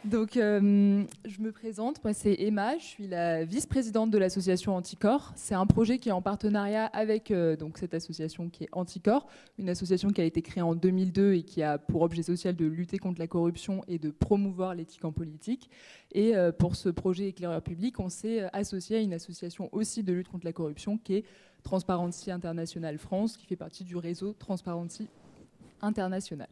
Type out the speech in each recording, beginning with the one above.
Donc, je me présente, moi c'est Emma, je suis la vice-présidente de l'association Anticorps. C'est un projet qui est en partenariat avec donc cette association qui est Anticorps, une association qui a été créée en 2002 et qui a pour objet social de lutter contre la corruption et de promouvoir l'éthique en politique. Et pour ce projet éclaireur public, on s'est associé à une association aussi de lutte contre la corruption qui est Transparency International France, qui fait partie du réseau Transparency International.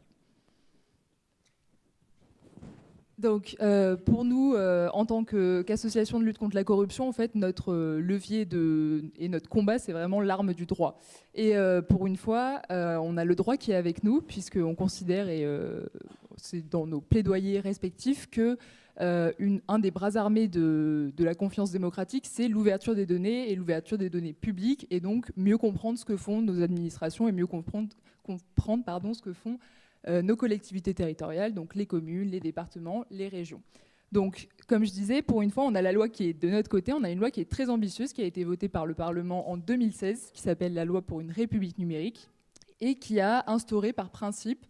Donc, pour nous, en tant qu'association de lutte contre la corruption, en fait, notre levier et notre combat, c'est vraiment l'arme du droit. Et pour une fois, on a le droit qui est avec nous, puisqu'on considère, et c'est dans nos plaidoyers respectifs, que un des bras armés de la confiance démocratique, c'est l'ouverture des données et l'ouverture des données publiques, et donc mieux comprendre ce que font nos administrations et mieux comprendre ce que font nos collectivités territoriales, donc les communes, les départements, les régions. Donc, comme je disais, pour une fois, on a la loi qui est de notre côté, on a une loi qui est très ambitieuse, qui a été votée par le Parlement en 2016, qui s'appelle la loi pour une République numérique, et qui a instauré par principe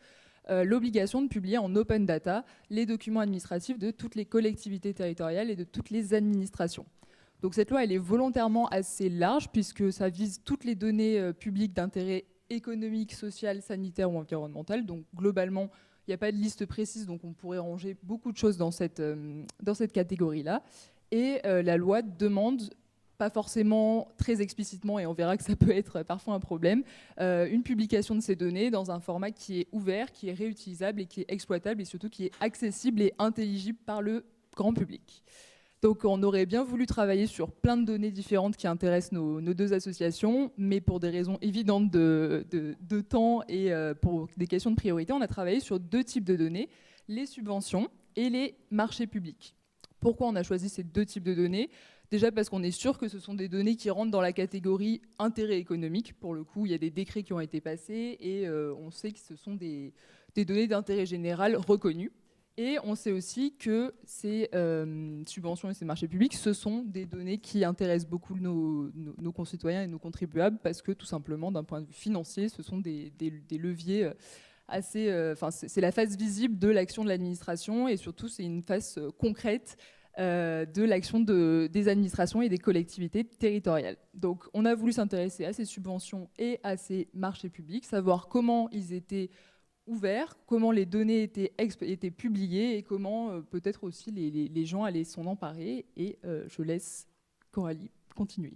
l'obligation de publier en open data les documents administratifs de toutes les collectivités territoriales et de toutes les administrations. Donc cette loi, elle est volontairement assez large, puisque ça vise toutes les données publiques d'intérêt économique, social, sanitaire ou environnemental. Donc globalement, il n'y a pas de liste précise, donc on pourrait ranger beaucoup de choses dans cette catégorie-là. Et la loi demande, pas forcément très explicitement, et on verra que ça peut être parfois un problème, une publication de ces données dans un format qui est ouvert, qui est réutilisable et qui est exploitable, et surtout qui est accessible et intelligible par le grand public. Donc on aurait bien voulu travailler sur plein de données différentes qui intéressent nos deux associations, mais pour des raisons évidentes de temps et pour des questions de priorité, on a travaillé sur deux types de données, les subventions et les marchés publics. Pourquoi on a choisi ces deux types de données ? Déjà parce qu'on est sûr que ce sont des données qui rentrent dans la catégorie intérêt économique. Pour le coup, il y a des décrets qui ont été passés et on sait que ce sont des données d'intérêt général reconnues. Et on sait aussi que ces subventions et ces marchés publics, ce sont des données qui intéressent beaucoup nos concitoyens et nos contribuables parce que tout simplement, d'un point de vue financier, ce sont des leviers assez... c'est la face visible de l'action de l'administration et surtout, c'est une face concrète de l'action des administrations et des collectivités territoriales. Donc, on a voulu s'intéresser à ces subventions et à ces marchés publics, savoir comment ils étaient ouverts, comment les données étaient publiées et comment peut-être aussi les gens allaient s'en emparer. Et je laisse Coralie continuer.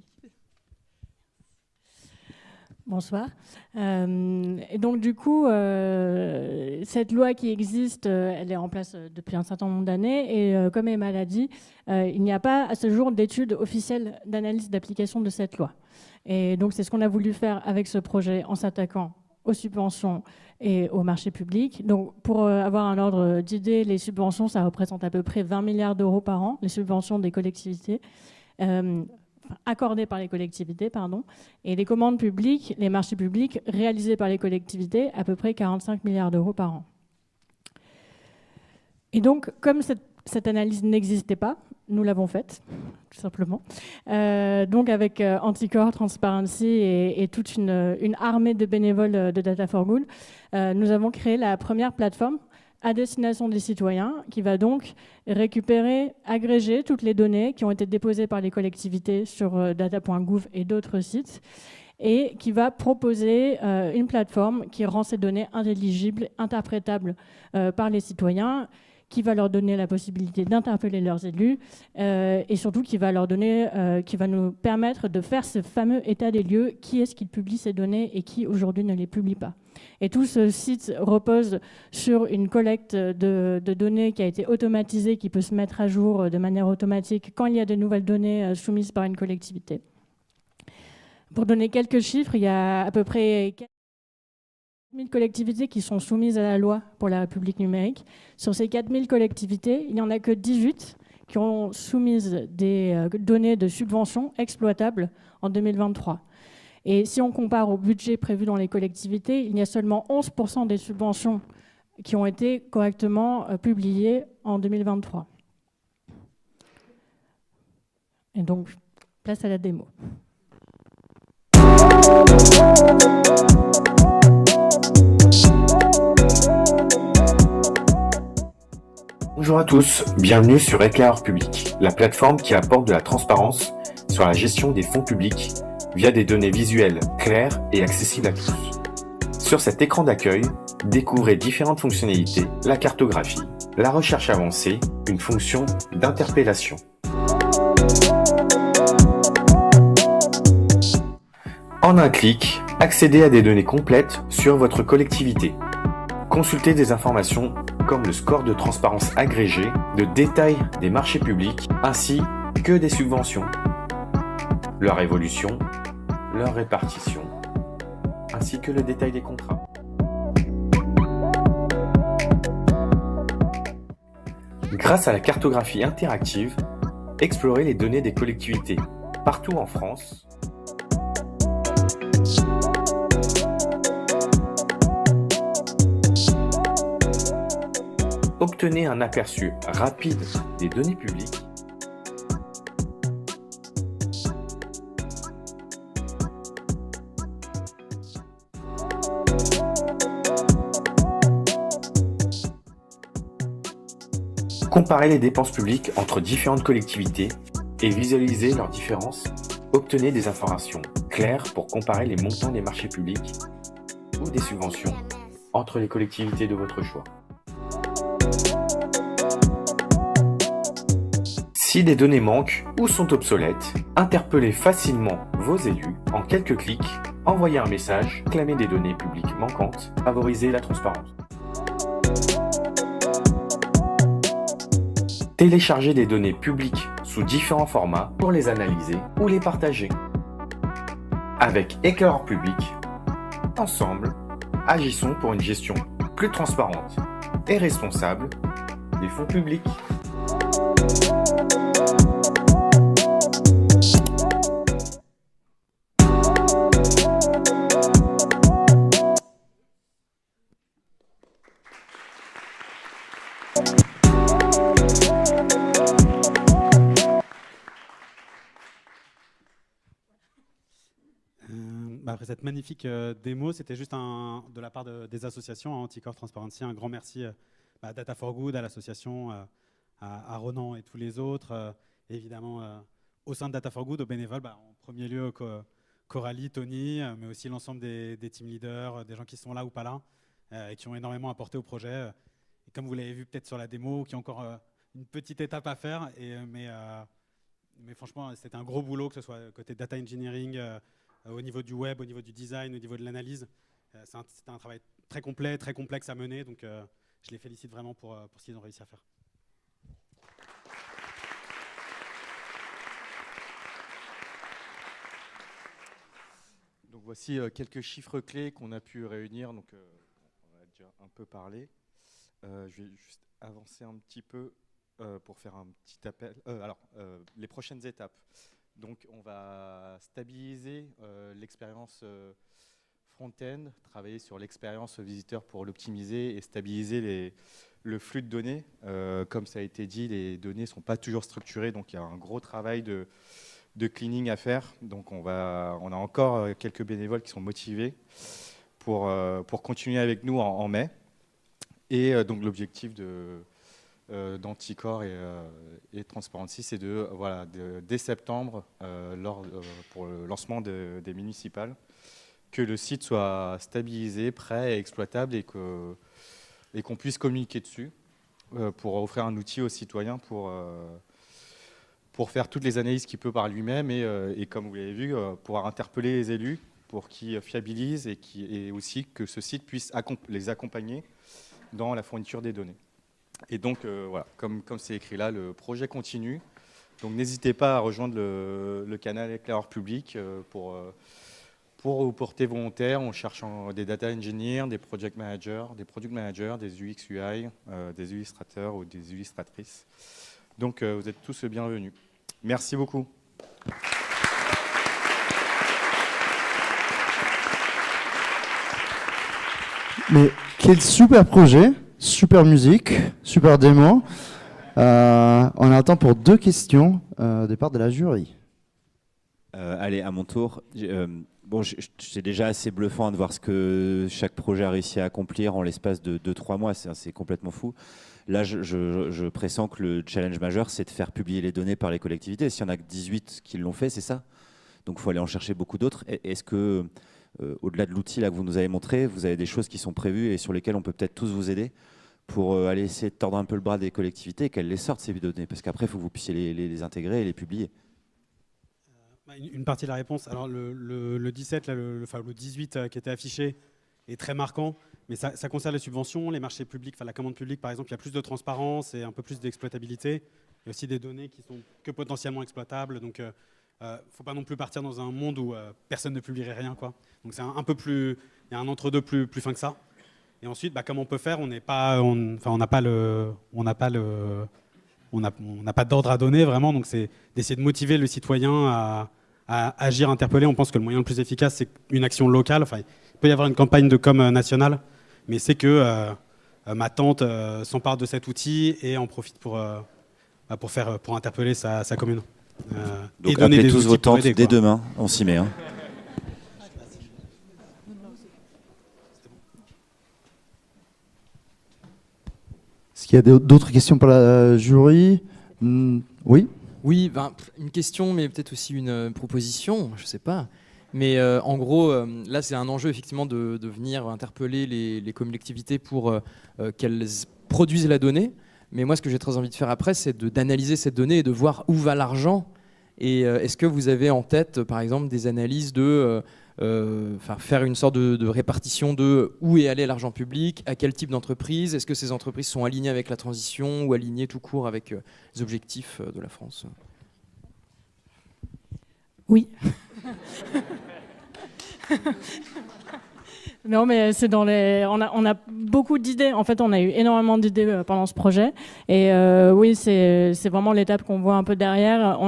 Bonsoir. Et donc du coup, cette loi qui existe, elle est en place depuis un certain nombre d'années et comme Emma l'a dit, il n'y a pas à ce jour d'études officielles d'analyse d'application de cette loi. Et donc c'est ce qu'on a voulu faire avec ce projet en s'attaquant aux subventions et aux marchés publics. Donc, pour avoir un ordre d'idée, les subventions, ça représente à peu près 20 milliards d'euros par an, les subventions des collectivités, accordées par les collectivités, pardon. Et les commandes publiques, les marchés publics réalisés par les collectivités, à peu près 45 milliards d'euros par an. Et donc, comme cette analyse n'existait pas, nous l'avons faite, tout simplement. Donc avec Anticorps, Transparency et toute une armée de bénévoles de Data for Good, nous avons créé la première plateforme à destination des citoyens qui va donc récupérer, agréger toutes les données qui ont été déposées par les collectivités sur data.gouv et d'autres sites et qui va proposer une plateforme qui rend ces données intelligibles, interprétables par les citoyens, qui va leur donner la possibilité d'interpeller leurs élus et surtout qui va nous permettre de faire ce fameux état des lieux, qui est-ce qui publie ces données et qui aujourd'hui ne les publie pas. Et tout ce site repose sur une collecte de données qui a été automatisée, qui peut se mettre à jour de manière automatique quand il y a de nouvelles données soumises par une collectivité. Pour donner quelques chiffres, il y a à peu près 4000 collectivités qui sont soumises à la loi pour la République numérique. Sur ces 4000 collectivités, il n'y en a que 18 qui ont soumises des données de subventions exploitables en 2023. Et si on compare au budget prévu dans les collectivités, il y a seulement 11% des subventions qui ont été correctement publiées en 2023. Et donc, place à la démo. Bonjour à tous, bienvenue sur Éclaireur Public, la plateforme qui apporte de la transparence sur la gestion des fonds publics via des données visuelles claires et accessibles à tous. Sur cet écran d'accueil, découvrez différentes fonctionnalités, la cartographie, la recherche avancée, une fonction d'interpellation. En un clic, accédez à des données complètes sur votre collectivité. Consultez des informations comme le score de transparence agrégé, le détail des marchés publics, ainsi que des subventions, leur évolution, leur répartition, ainsi que le détail des contrats. Grâce à la cartographie interactive, explorez les données des collectivités partout en France. Obtenez un aperçu rapide des données publiques. Comparez les dépenses publiques entre différentes collectivités et visualisez leurs différences. Obtenez des informations claires pour comparer les montants des marchés publics ou des subventions entre les collectivités de votre choix. Si des données manquent ou sont obsolètes, interpellez facilement vos élus en quelques clics, envoyez un message, réclamez des données publiques manquantes, favorisez la transparence. Téléchargez des données publiques sous différents formats pour les analyser ou les partager. Avec Éclaireur Public, ensemble, agissons pour une gestion plus transparente et responsable des fonds publics. Après cette magnifique démo, c'était juste de la part des associations, Anticorps Transparency, un grand merci à Data for Good, à l'association, à Ronan et tous les autres, et évidemment au sein de Data for Good, aux bénévoles, en premier lieu Coralie, Tony, mais aussi l'ensemble des team leaders, des gens qui sont là ou pas là, et qui ont énormément apporté au projet. Et comme vous l'avez vu peut-être sur la démo, qui a encore une petite étape à faire, mais franchement, c'était un gros boulot, que ce soit côté data engineering, au niveau du web, au niveau du design, au niveau de l'analyse. C'était un travail très complet, très complexe à mener, donc je les félicite vraiment pour ce qu'ils ont réussi à faire. Donc voici quelques chiffres clés qu'on a pu réunir, donc on a déjà un peu parlé. Je vais juste avancer un petit peu pour faire un petit appel. Les prochaines étapes. Donc on va stabiliser l'expérience front-end, travailler sur l'expérience visiteur pour l'optimiser et stabiliser le flux de données. Comme ça a été dit, les données ne sont pas toujours structurées, donc il y a un gros travail de cleaning à faire. Donc on a encore quelques bénévoles qui sont motivés pour continuer avec nous en mai. Et donc l'objectif d'Anticorps et Transparency, c'est dès septembre, pour le lancement des municipales, que le site soit stabilisé, prêt et exploitable et qu'on puisse communiquer dessus pour offrir un outil aux citoyens pour faire toutes les analyses qu'il peut par lui-même et comme vous l'avez vu, pouvoir interpeller les élus pour qu'ils fiabilisent et aussi que ce site puisse les accompagner dans la fourniture des données. Et donc, voilà, comme c'est écrit là, le projet continue. Donc, n'hésitez pas à rejoindre le canal Éclaireur Public pour vous porter volontaire. On cherche des data engineers, des project managers, des UX, UI, des illustrateurs ou des illustratrices. Donc, vous êtes tous bienvenus. Merci beaucoup. Mais quel super projet! Super musique, super démo. On attend pour 2 questions de part de la jury. Allez, à mon tour. C'est déjà assez bluffant de voir ce que chaque projet a réussi à accomplir en l'espace de 2-3 mois. C'est complètement fou. Là, je pressens que le challenge majeur, c'est de faire publier les données par les collectivités. S'il y en a que 18 qui l'ont fait, c'est ça. Donc, il faut aller en chercher beaucoup d'autres. Est-ce que, au-delà de l'outil là que vous nous avez montré, vous avez des choses qui sont prévues et sur lesquelles on peut peut-être tous vous aider pour aller essayer de tordre un peu le bras des collectivités et qu'elles les sortent, ces données? Parce qu'après, il faut que vous puissiez les intégrer et les publier. Une partie de la réponse. Alors, le 17, là, le 18 qui était affiché est très marquant. Mais ça concerne les subventions, les marchés publics, la commande publique par exemple, il y a plus de transparence et un peu plus d'exploitabilité. Il y a aussi des données qui sont que potentiellement exploitables. Donc, il ne faut pas non plus partir dans un monde où personne ne publierait rien, quoi. Donc, c'est un peu plus, il y a un entre-deux plus fin que ça. Et ensuite, comment on peut faire? On n'a pas d'ordre à donner vraiment. Donc, c'est d'essayer de motiver le citoyen à agir, interpeller. On pense que le moyen le plus efficace, c'est une action locale. Enfin, il peut y avoir une campagne de com nationale. Mais c'est que ma tante s'empare de cet outil et en profite pour interpeller sa commune. Donc et donner appelez des tous outils vos pour tantes aider, dès quoi. demain, on s'y met. Hein. Est-ce qu'il y a d'autres questions pour la jury? Oui. Oui, une question, mais peut-être aussi une proposition, je ne sais pas. Mais en gros, là, c'est un enjeu effectivement de venir interpeller les collectivités pour qu'elles produisent la donnée. Mais moi, ce que j'ai très envie de faire après, c'est d'analyser cette donnée et de voir où va l'argent. Et est-ce que vous avez en tête, par exemple, des analyses de faire une sorte de répartition de où est allé l'argent public, à quel type d'entreprise? Est-ce que ces entreprises sont alignées avec la transition ou alignées tout court avec les objectifs de la France? Oui. Non, mais c'est dans les. On a beaucoup d'idées. En fait, on a eu énormément d'idées pendant ce projet. Et oui, c'est vraiment l'étape qu'on voit un peu derrière.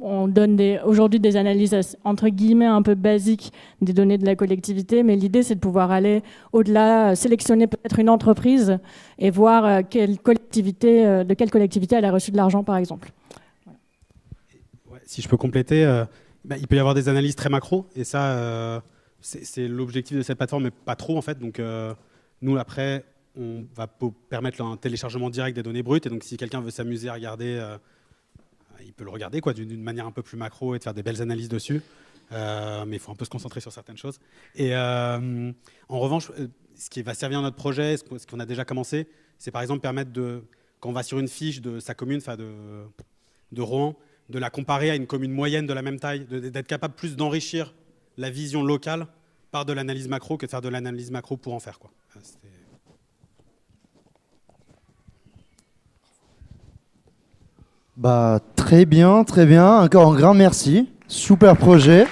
On donne aujourd'hui des analyses entre guillemets un peu basiques des données de la collectivité, mais l'idée c'est de pouvoir aller au-delà, sélectionner peut-être une entreprise et voir de quelle collectivité elle a reçu de l'argent, par exemple. Ouais, si je peux compléter, il peut y avoir des analyses très macro, et ça, c'est l'objectif de cette plateforme, mais pas trop en fait. Donc nous après, on va permettre un téléchargement direct des données brutes, et donc si quelqu'un veut s'amuser à regarder, il peut le regarder d'une manière un peu plus macro et de faire des belles analyses dessus. Mais il faut un peu se concentrer sur certaines choses. Et en revanche, ce qui va servir à notre projet, ce qu'on a déjà commencé, c'est par exemple permettre quand on va sur une fiche de sa commune, de Rohan, de la comparer à une commune moyenne de la même taille, d'être capable plus d'enrichir la vision locale par de l'analyse macro que de faire de l'analyse macro pour en faire, quoi. Très bien, très bien. Encore un grand merci. Super projet.